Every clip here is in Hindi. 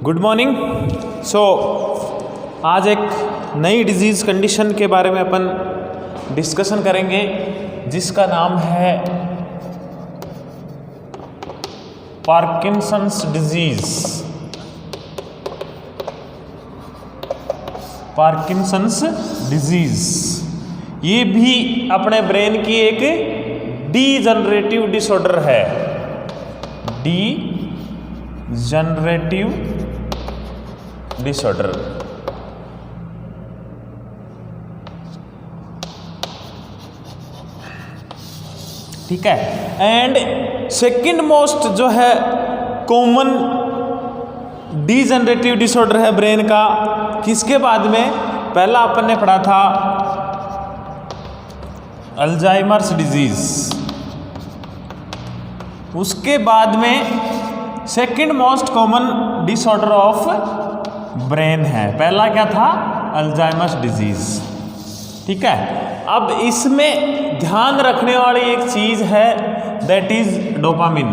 Good morning. आज एक नई डिजीज़ कंडीशन के बारे में अपन डिस्कशन करेंगे जिसका नाम है पार्किंसंस डिजीज़। पार्किंसंस डिजीज़ ये भी अपने ब्रेन की एक डीजनरेटिव डिसऑर्डर है। Degenerative disorder. ठीक है। एंड सेकंड मोस्ट जो है कॉमन डीजनरेटिव डिसऑर्डर है ब्रेन का, किसके बाद में? पहला अपन ने पढ़ा था अल्जाइमर्स डिजीज, उसके बाद में second most common disorder of brain है। पहला क्या था? Alzheimer's disease. ठीक है। अब इसमें ध्यान रखने वाली एक चीज है, दैट इज डोपामिन,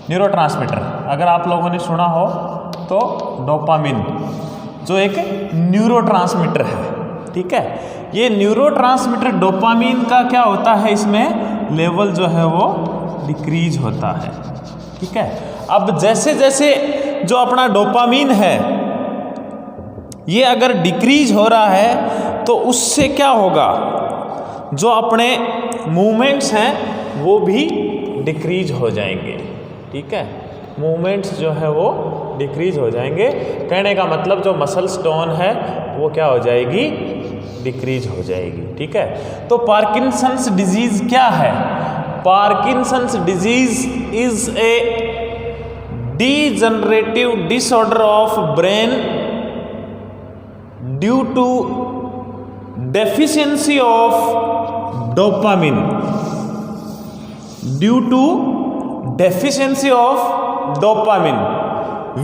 न्यूरोट्रांसमीटर। अगर आप लोगों ने सुना हो तो डोपामिन जो एक न्यूरोट्रांसमीटर है। ठीक है। ये न्यूरोट्रांसमीटर डोपामिन का क्या होता है, इसमें लेवल जो है वो डिक्रीज होता है। ठीक है। अब जैसे जैसे जो अपना डोपामिन है ये अगर डिक्रीज हो रहा है तो उससे क्या होगा, जो अपने मूवमेंट्स हैं वो भी डिक्रीज हो जाएंगे। ठीक है। मूवमेंट्स जो है वो डिक्रीज हो जाएंगे। कहने का मतलब जो मसल्स टोन है वो क्या हो जाएगी? डिक्रीज हो जाएगी। ठीक है। तो पार्किंसंस डिजीज क्या है? Parkinson's disease is a degenerative disorder of brain due to deficiency of dopamine, due to deficiency of dopamine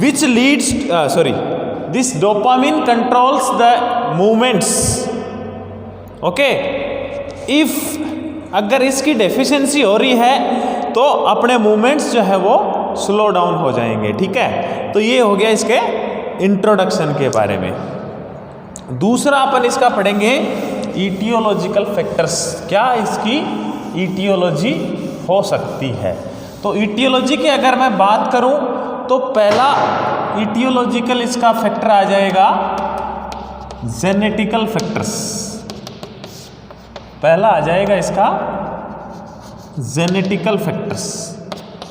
which leads this dopamine controls the movements. okay, if अगर इसकी डेफिशिएंसी हो रही है तो अपने मूवमेंट्स जो है वो स्लो डाउन हो जाएंगे। ठीक है। तो ये हो गया इसके इंट्रोडक्शन के बारे में। दूसरा अपन इसका पढ़ेंगे ईटियोलॉजिकल फैक्टर्स। क्या इसकी ईटियोलॉजी हो सकती है? तो ईटियोलॉजी की अगर मैं बात करूं तो पहला ईटियोलॉजिकल इसका फैक्टर आ जाएगा जेनेटिकल फैक्टर्स। पहला आ जाएगा इसका जेनेटिकल फैक्टर्स।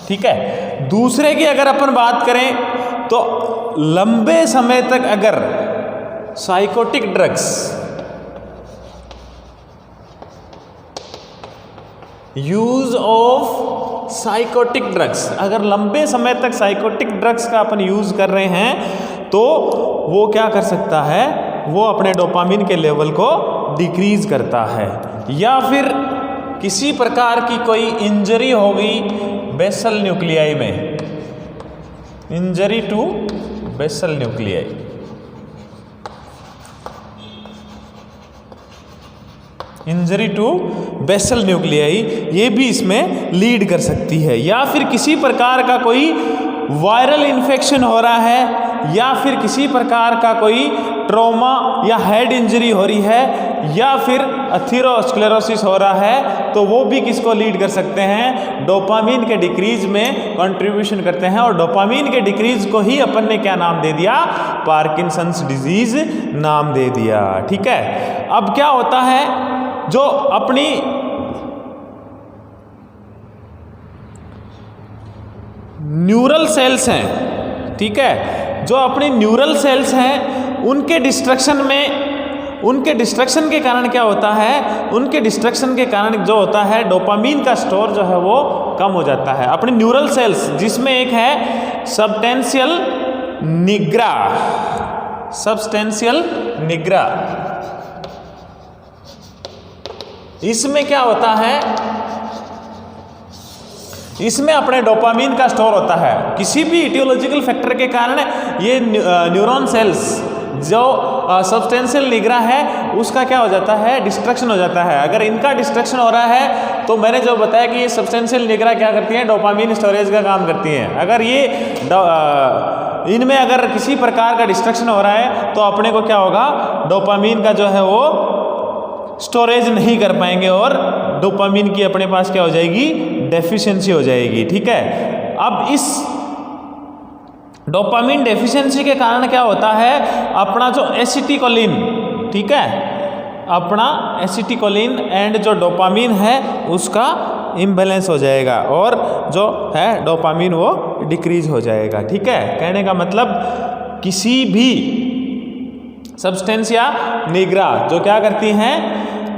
ठीक है। दूसरे की अगर अपन बात करें तो लंबे समय तक अगर psychotic drugs, use of psychotic drugs, अगर लंबे समय तक साइकोटिक ड्रग्स का अपन यूज कर रहे हैं तो वो क्या कर सकता है? वो अपने डोपामिन के लेवल को डिक्रीज करता है। या फिर किसी प्रकार की कोई इंजरी हो गई बेसल न्यूक्लियाई में, injury to basal nuclei, injury to basal nuclei, ये भी इसमें लीड कर सकती है। या फिर किसी प्रकार का कोई वायरल इन्फेक्शन हो रहा है, या फिर किसी प्रकार का कोई ट्रॉमा या हेड इंजरी हो रही है, या फिर एथेरोस्क्लेरोसिस हो रहा है, तो वो भी किसको लीड कर सकते हैं? डोपामिन के डिक्रीज में कंट्रीब्यूशन करते हैं। और डोपामिन के डिक्रीज को ही अपन ने क्या नाम दे दिया? पार्किंसंस डिजीज नाम दे दिया। ठीक है। अब क्या होता है, जो अपनी न्यूरल सेल्स हैं, ठीक है, जो अपनी न्यूरल सेल्स हैं उनके डिस्ट्रक्शन में, उनके डिस्ट्रक्शन के कारण क्या होता है? उनके डिस्ट्रक्शन के कारण जो होता है डोपामिन का स्टोर जो है वो कम हो जाता है। अपनी न्यूरल सेल्स जिसमें एक है सबस्टेंशियल निग्रा, सबस्टेंशियल निग्रा, इसमें क्या होता है? इसमें अपने डोपामिन का स्टोर होता है। किसी भी इटियोलॉजिकल फैक्टर के कारण ये न्यूरॉन सेल्स जो सबस्टेंशियल निग्रा है उसका क्या हो जाता है? डिस्ट्रक्शन हो जाता है। अगर इनका डिस्ट्रक्शन हो रहा है तो मैंने जो बताया कि ये सबस्टेंशियल निग्रा क्या करती हैं? डोपामिन स्टोरेज का काम करती हैं। अगर ये इनमें अगर किसी प्रकार का डिस्ट्रक्शन हो रहा है तो अपने को क्या होगा, डोपामीन का जो है वो स्टोरेज नहीं कर पाएंगे और डोपामीन की अपने पास क्या हो जाएगी, डेफिशिएंसी हो जाएगी। ठीक है, अब इस डोपामीन डेफिशिएंसी के कारण क्या होता है, अपना जो एसिटिकोलिन, ठीक है, अपना एसिटिकोलिन एंड जो डोपामीन है उसका इम्बैलेंस हो जाएगा और जो है डोपामीन वो डिक्रीज हो जाएगा। ठीक है, कहने का मतलब किसी भी सब्सटेंस या निग्रा जो क्या करती हैं,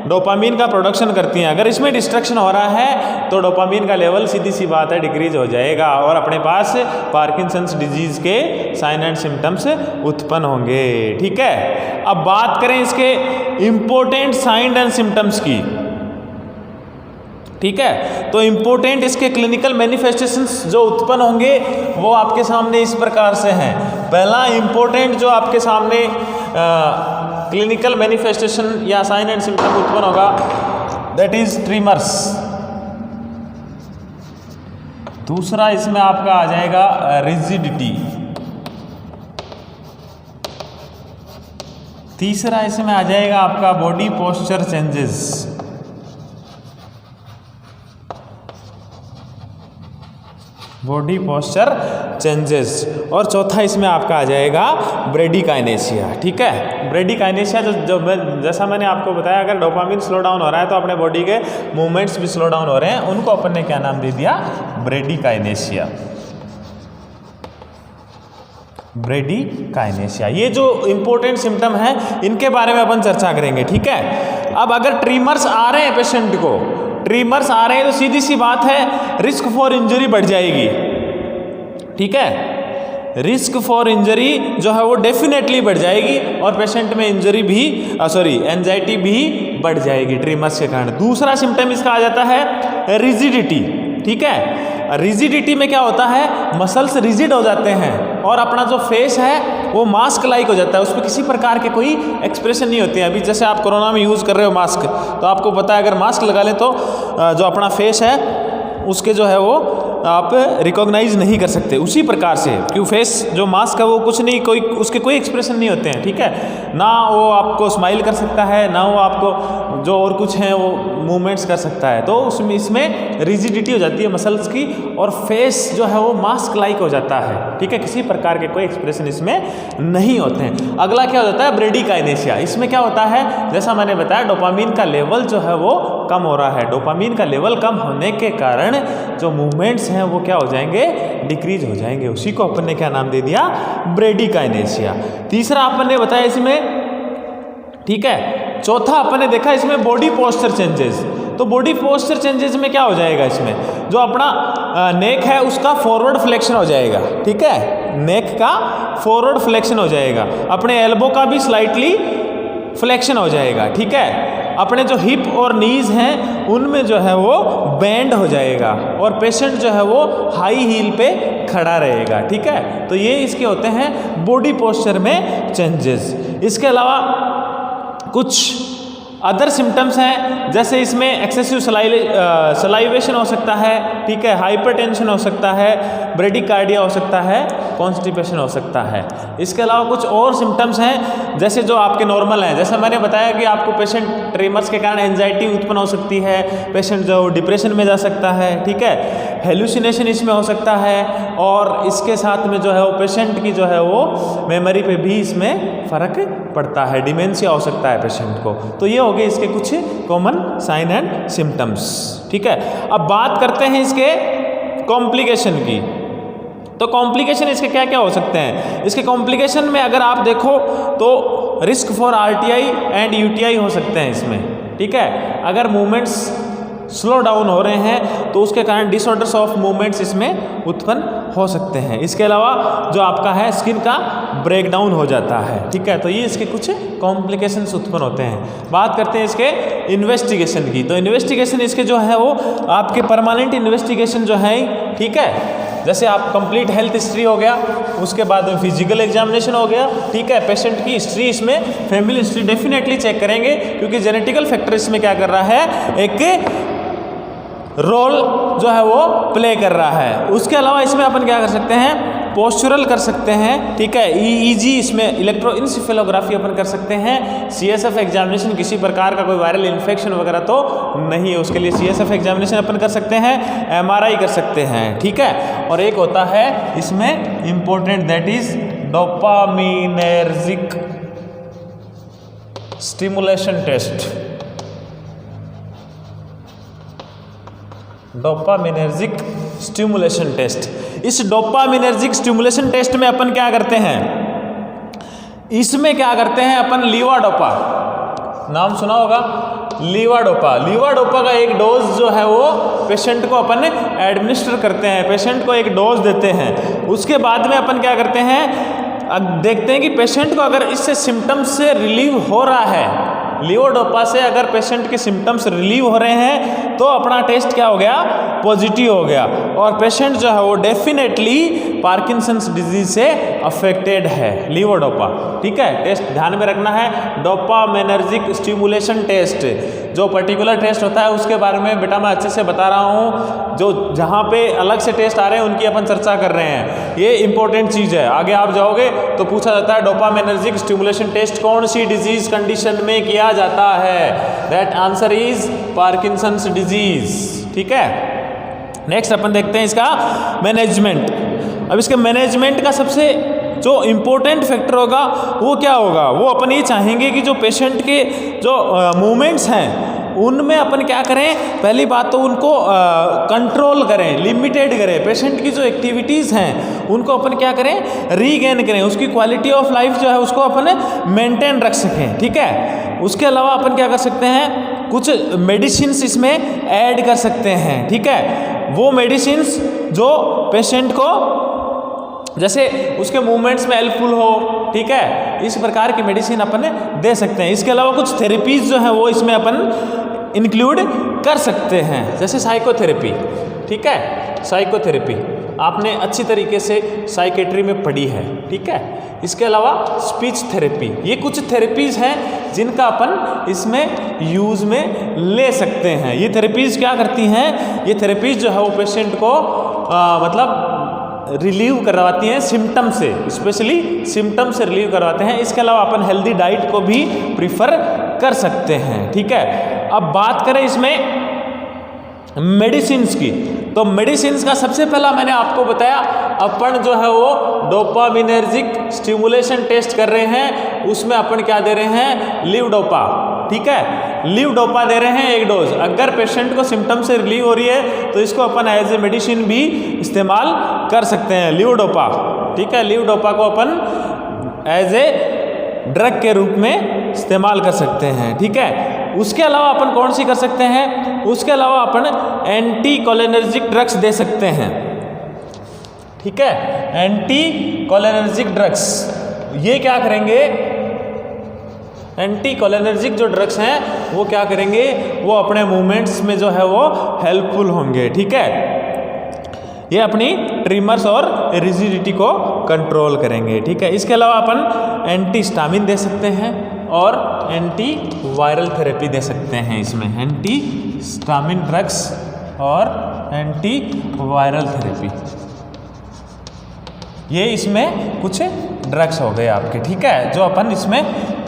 डोपामीन का प्रोडक्शन करती हैं, अगर इसमें डिस्ट्रक्शन हो रहा है तो डोपामीन का लेवल सीधी सी बात है डिक्रीज हो जाएगा और अपने पास पार्किंसंस डिजीज के साइन एंड सिम्टम्स उत्पन्न होंगे। ठीक है, अब बात करें इसके इम्पोर्टेंट साइन एंड सिम्टम्स की। ठीक है, तो इम्पोर्टेंट इसके क्लिनिकल मैनिफेस्टेशंस जो उत्पन्न होंगे वो आपके सामने इस प्रकार से हैं। पहला इम्पोर्टेंट जो आपके सामने क्लिनिकल मैनिफेस्टेशन या साइन एंड सिम्टम उत्पन्न होगा, दैट इज ट्रीमर्स। दूसरा इसमें आपका आ जाएगा रिजिडिटी। तीसरा इसमें आ जाएगा आपका body posture changes. Body posture changes और चौथा इसमें आपका आ जाएगा ब्रेडिकाइनेशिया। ठीक है, ब्रेडिकाइनेशिया जो जैसा मैंने आपको बताया, अगर डोपामिन स्लो डाउन हो रहा है तो अपने बॉडी के मूवमेंट्स भी स्लो डाउन हो रहे हैं, उनको अपन ने क्या नाम दे दिया, ब्रेडिकाइनेशिया। ब्रेडिकाइनेशिया, ये जो इंपॉर्टेंट सिम्टम है इनके बारे में अपन चर्चा करेंगे। ठीक है, अब अगर ट्रीमर्स आ रहे हैं पेशेंट को, ट्रीमर्स आ रहे हैं तो सीधी सी बात है रिस्क फॉर इंजरी बढ़ जाएगी। ठीक है, रिस्क फॉर इंजरी जो है वो डेफिनेटली बढ़ जाएगी और पेशेंट में इंजरी भी एंजाइटी भी बढ़ जाएगी ट्रीमर्स के कारण। दूसरा सिम्टम इसका आ जाता है रिजिडिटी। ठीक है, रिजिडिटी में क्या होता है, मसल्स रिजिड हो जाते हैं और अपना जो फेस है वो मास्क लाइक हो जाता है, उस पर किसी प्रकार के कोई एक्सप्रेशन नहीं होते हैं। अभी जैसे आप कोरोना में यूज़ कर रहे हो मास्क, तो आपको पता है अगर मास्क लगा लें तो जो अपना फेस है उसके जो है वो आप रिकॉग्नाइज नहीं कर सकते। उसी प्रकार से क्यों फेस जो मास्क है वो कुछ नहीं, कोई उसके कोई एक्सप्रेशन नहीं होते हैं। ठीक है, ना वो आपको स्माइल कर सकता है, ना वो आपको जो और कुछ है वो मूवमेंट्स कर सकता है, तो उसमें इसमें रिजिडिटी हो जाती है मसल्स की और फेस जो है वो मास्क लाइक हो जाता है। ठीक है, किसी प्रकार के कोई एक्सप्रेशन इसमें नहीं होते हैं। अगला क्या हो जाता है, ब्रेडिकाइनेशिया। इसमें क्या होता है, जैसा मैंने बताया डोपामीन का लेवल जो है वो कम हो रहा है। डोपामीन का लेवल कम होने के कारण जो मूवमेंट्स हैं वो क्या हो जाएंगे, डिक्रीज हो जाएंगे। उसी को अपन ने क्या नाम दे दिया, ब्रेडिकाइनेशिया। तीसरा अपन ने बताया इसमें। ठीक है, चौथा अपन ने देखा इसमें बॉडी पोस्चर चेंजेस। तो बॉडी पोस्चर चेंजेस में क्या हो जाएगा, इसमें जो अपना नेक है उसका फॉरवर्ड फ्लेक्शन हो जाएगा। ठीक है, नेक का फॉरवर्ड फ्लेक्शन हो जाएगा, अपने एल्बो का भी स्लाइटली फ्लेक्शन हो जाएगा। ठीक है, अपने जो हिप और नीज हैं उनमें जो है वो बेंड हो जाएगा और पेशेंट जो है वो हाई हील पे खड़ा रहेगा। ठीक है, तो ये इसके होते हैं बॉडी पोस्चर में चेंजेस। इसके अलावा कुछ अदर सिम्टम्स हैं, जैसे इसमें एक्सेसिव सलाइवेशन हो सकता है। ठीक है, हाइपरटेंशन हो सकता है, ब्रेडिकार्डिया हो सकता है, कॉन्स्टिपेशन हो सकता है। इसके अलावा कुछ और सिम्टम्स हैं जैसे जो आपके नॉर्मल हैं, जैसे मैंने बताया कि आपको पेशेंट ट्रीमर्स के कारण एंजाइटी उत्पन्न हो सकती है, पेशेंट जो डिप्रेशन में जा सकता है। ठीक है, हेलुसिनेशन इसमें हो सकता है और इसके साथ में जो है वो पेशेंट की जो है वो मेमोरी पे भी इसमें फ़र्क पड़ता है, डिमेंशिया हो सकता है पेशेंट को। तो ये हो गए इसके कुछ कॉमन साइन एंड सिम्टम्स। ठीक है, अब बात करते हैं इसके कॉम्प्लिकेशन की। तो कॉम्प्लिकेशन इसके क्या क्या हो सकते हैं। इसके कॉम्प्लिकेशन में अगर आप देखो तो risk for RTI and UTI हो सकते हैं इसमें। ठीक है, अगर मूवमेंट्स स्लो डाउन हो रहे हैं तो उसके कारण डिसऑर्डर्स ऑफ मूवमेंट्स इसमें उत्पन्न हो सकते हैं। इसके अलावा जो आपका है स्किन का ब्रेकडाउन हो जाता है। ठीक है, तो ये इसके कुछ कॉम्प्लिकेशंस उत्पन्न होते हैं। बात करते हैं इसके इन्वेस्टिगेशन की। तो इन्वेस्टिगेशन इसके जो है वो आपके परमानेंट इन्वेस्टिगेशन जो है, ठीक है, जैसे आप कंप्लीट हेल्थ हिस्ट्री हो गया, उसके बाद में फिजिकल एग्जामिनेशन हो गया। ठीक है, पेशेंट की हिस्ट्री इसमें फैमिली हिस्ट्री डेफिनेटली चेक करेंगे क्योंकि जेनेटिकल फैक्टर इसमें क्या कर रहा है, एक रोल जो है वो प्ले कर रहा है। उसके अलावा इसमें अपन क्या कर सकते हैं, पोस्चरल कर सकते हैं, ठीक है, ईईजी इसमें इलेक्ट्रोइंसेफेलोग्राफी अपन कर सकते हैं, सीएसएफ एग्जामिनेशन किसी प्रकार का कोई वायरल इन्फेक्शन वगैरह तो नहीं है, उसके लिए सीएसएफ एग्जामिनेशन अपन कर सकते हैं, एमआरआई कर सकते हैं, ठीक है। और एक होता है इसमें important, that is dopaminergic stimulation test. Dopaminergic stimulation test. इस डोपामिनर्जिक स्टिमुलेशन टेस्ट में अपन क्या करते हैं, इसमें क्या करते हैं अपन, लीवाडोपा, नाम सुना होगा, लीवाडोपा। लीवाडोपा का एक डोज जो है वो पेशेंट को अपन एडमिनिस्टर करते हैं, पेशेंट को एक डोज देते हैं। उसके बाद में अपन क्या करते हैं, देखते हैं कि पेशेंट को अगर इससे सिम्टम्स से रिलीव हो रहा है, लीवोडोपा से अगर पेशेंट के सिम्टम्स रिलीव हो रहे हैं तो अपना टेस्ट क्या हो गया, पॉजिटिव हो गया, और पेशेंट जो है वो डेफिनेटली पार्किंसंस डिजीज से अफेक्टेड है, लीवोडोपा, ठीक है। टेस्ट ध्यान में रखना है, डोपामिनर्जिक स्टिमुलेशन टेस्ट, जो पर्टिकुलर टेस्ट होता है उसके बारे में बेटा मैं अच्छे से बता रहा हूँ, जो जहाँ पे अलग से टेस्ट आ रहे हैं उनकी अपन चर्चा कर रहे हैं, ये इंपॉर्टेंट चीज़ है। आगे आप जाओगे तो पूछा जाता है डोपामिनर्जिक स्टिमुलेशन टेस्ट कौन सी डिजीज कंडीशन में किया जाता है, that answer is Parkinson's disease, ठीक है। नेक्स्ट अपन देखते हैं इसका मैनेजमेंट। अब इसके मैनेजमेंट का सबसे जो इम्पोर्टेंट फैक्टर होगा वो क्या होगा, वो अपन ये चाहेंगे कि जो पेशेंट के जो मूवमेंट्स हैं उनमें अपन क्या करें, पहली बात तो उनको कंट्रोल करें, लिमिटेड करें, पेशेंट की जो एक्टिविटीज़ हैं उनको अपन क्या करें, रीगेन करें, उसकी क्वालिटी ऑफ लाइफ जो है उसको अपन मेंटेन रख सकें, ठीक है। उसके अलावा अपन क्या कर सकते हैं, कुछ मेडिसिन्स इसमें ऐड कर सकते हैं, ठीक है। वो मेडिसिन्स जो पेशेंट को जैसे उसके मूवमेंट्स में हेल्पफुल हो, ठीक है, इस प्रकार की मेडिसिन अपन दे सकते हैं। इसके अलावा कुछ थेरेपीज जो है वो इसमें अपन इंक्लूड कर सकते हैं, जैसे साइकोथेरेपी, ठीक है, साइकोथेरेपी आपने अच्छी तरीके से साइकेट्री में पढ़ी है, ठीक है। इसके अलावा स्पीच थेरेपी, ये कुछ थेरेपीज हैं जिनका अपन इसमें यूज़ में ले सकते हैं। ये थेरेपीज क्या करती हैं, ये थेरेपीज जो है वो पेशेंट को मतलब रिलीव करवाती हैं सिम्टम से, स्पेशली सिम्टम से रिलीव करवाते हैं। इसके अलावा अपन हेल्दी डाइट को भी प्रीफर कर सकते हैं, ठीक है। अब बात करें इसमें मेडिसिन्स की, तो मेडिसिन्स का सबसे पहला मैंने आपको बताया, अपन जो है वो डोपामिनर्जिक स्टिमुलेशन टेस्ट कर रहे हैं, उसमें अपन क्या दे रहे हैं, लीवडोपा, ठीक है, लीवडोपा दे रहे हैं एक डोज। अगर पेशेंट को सिम्टम से रिलीव हो रही है तो इसको अपन एज ए मेडिसिन भी इस्तेमाल कर सकते हैं, लीवडोपा, ठीक है। लीवडोपा को अपन एज ए ड्रग के रूप में इस्तेमाल कर सकते हैं, ठीक है। उसके अलावा अपन कौन सी कर सकते हैं, उसके अलावा अपन एंटी कोलिनर्जिक ड्रग्स दे सकते हैं, ठीक है, एंटी कोलिनर्जिक ड्रग्स। ये क्या करेंगे, एंटी कोलिनर्जिक जो ड्रग्स हैं वो क्या करेंगे, वो अपने मूवमेंट्स में जो है वो हेल्पफुल होंगे, ठीक है। ये अपनी ट्रिमर्स और रिजिडिटी को कंट्रोल करेंगे, ठीक है। इसके अलावा अपन एंटी हिस्टामिन दे सकते हैं और एंटी वायरल थेरेपी दे सकते हैं, इसमें एंटी हिस्टामिन ड्रग्स और एंटी वायरल थेरेपी, ये इसमें कुछ ड्रग्स हो गए आपके, ठीक है, जो अपन इसमें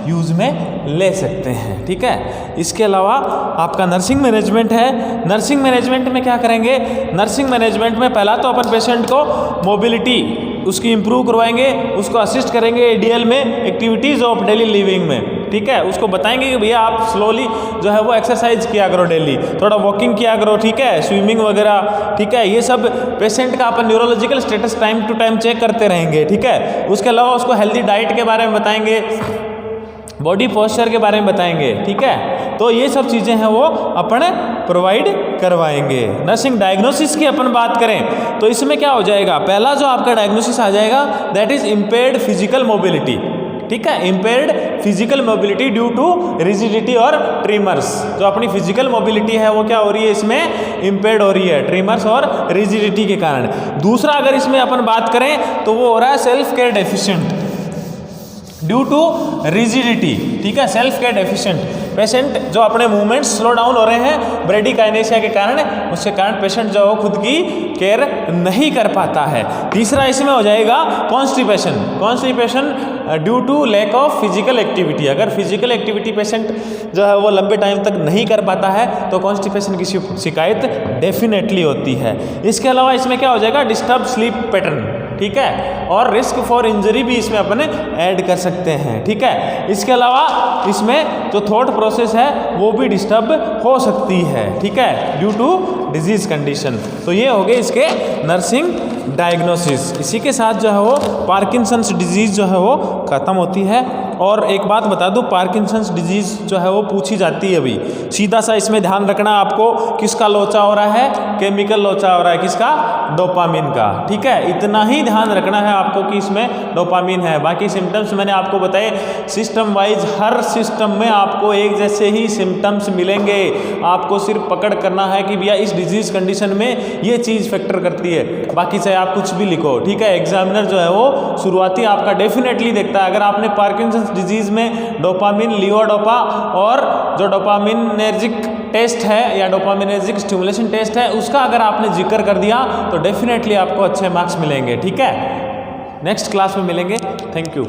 यूज़ में ले सकते हैं, ठीक है। इसके अलावा आपका नर्सिंग मैनेजमेंट है। नर्सिंग मैनेजमेंट में क्या करेंगे, नर्सिंग मैनेजमेंट में पहला तो अपन पेशेंट को मोबिलिटी उसकी इम्प्रूव करवाएंगे, उसको असिस्ट करेंगे एडीएल में, एक्टिविटीज़ ऑफ डेली लिविंग में, ठीक है। उसको बताएंगे कि भैया आप स्लोली जो है वो एक्सरसाइज किया करो, डेली थोड़ा वॉकिंग किया करो, ठीक है, स्विमिंग वगैरह, ठीक है। ये सब पेशेंट का अपन neurological status time to time check करते रहेंगे, ठीक है। उसके अलावा उसको हेल्दी डाइट के बारे में बताएंगे, बॉडी पोस्चर के बारे में बताएंगे, ठीक है। तो ये सब चीज़ें हैं वो अपन प्रोवाइड करवाएंगे। नर्सिंग डायग्नोसिस की अपन बात करें तो इसमें क्या हो जाएगा, पहला जो आपका डायग्नोसिस आ जाएगा that is impaired physical mobility, ठीक है, impaired physical mobility due to rigidity और ट्रिमर्स। जो अपनी फिजिकल मोबिलिटी है वो क्या हो रही है, इसमें इम्पेयर्ड हो रही है ट्रिमर्स और रिजिडिटी के कारण। दूसरा अगर इसमें अपन बात करें तो वो हो रहा है self care deficient due to rigidity, ठीक है, सेल्फ केयर डेफिशिएंट। पेशेंट जो अपने मूवमेंट स्लो डाउन हो रहे हैं ब्रेडिकाइनेसिया के कारण, उसके कारण पेशेंट जो है खुद की केयर नहीं कर पाता है। तीसरा इसमें हो जाएगा constipation. Constipation due to lack of physical activity. अगर फिजिकल एक्टिविटी पेशेंट जो है वो लंबे टाइम तक नहीं कर पाता है तो कॉन्स्टिपेशन की शिकायत डेफिनेटली होती है। इसके अलावा इसमें क्या हो जाएगा, डिस्टर्ब स्लीप पैटर्न, ठीक है, और रिस्क फॉर इंजरी भी इसमें अपन ऐड कर सकते हैं, ठीक है। इसके अलावा इसमें जो थॉट प्रोसेस है वो भी डिस्टर्ब हो सकती है, ठीक है, ड्यू टू डिजीज कंडीशन। तो ये हो गए इसके नर्सिंग डायग्नोसिस। इसी के साथ जो है वो पार्किंसंस डिजीज़ जो है वो ख़त्म होती है। और एक बात बता दूं, पार्किंसंस डिजीज़ जो है वो पूछी जाती है अभी। सीधा सा इसमें ध्यान रखना आपको, किसका लोचा हो रहा है, केमिकल लोचा हो रहा है, किसका, डोपामिन का, ठीक है। इतना ही ध्यान रखना है आपको कि इसमें डोपामिन है। बाकी सिम्टम्स मैंने आपको बताए सिस्टम वाइज, हर सिस्टम में आपको एक जैसे ही सिम्टम्स मिलेंगे। आपको सिर्फ पकड़ करना है कि भैया इस डिजीज़ कंडीशन में ये चीज़ फैक्टर करती है, बाकी चाहे आप कुछ भी लिखो, ठीक है। एग्जामिनर जो है वो शुरुआती आपका डेफिनेटली देखता है। अगर आपने पार्किंसंस डिजीज़ में डोपामिन, लीवोडोपा और जो डोपामिनर्जिक टेस्ट है या डोपामिनर्जिक स्टिमुलेशन टेस्ट है उसका अगर आपने जिक्र कर दिया तो डेफिनेटली आपको अच्छे मार्क्स मिलेंगे, ठीक है। नेक्स्ट क्लास में मिलेंगे। Thank you.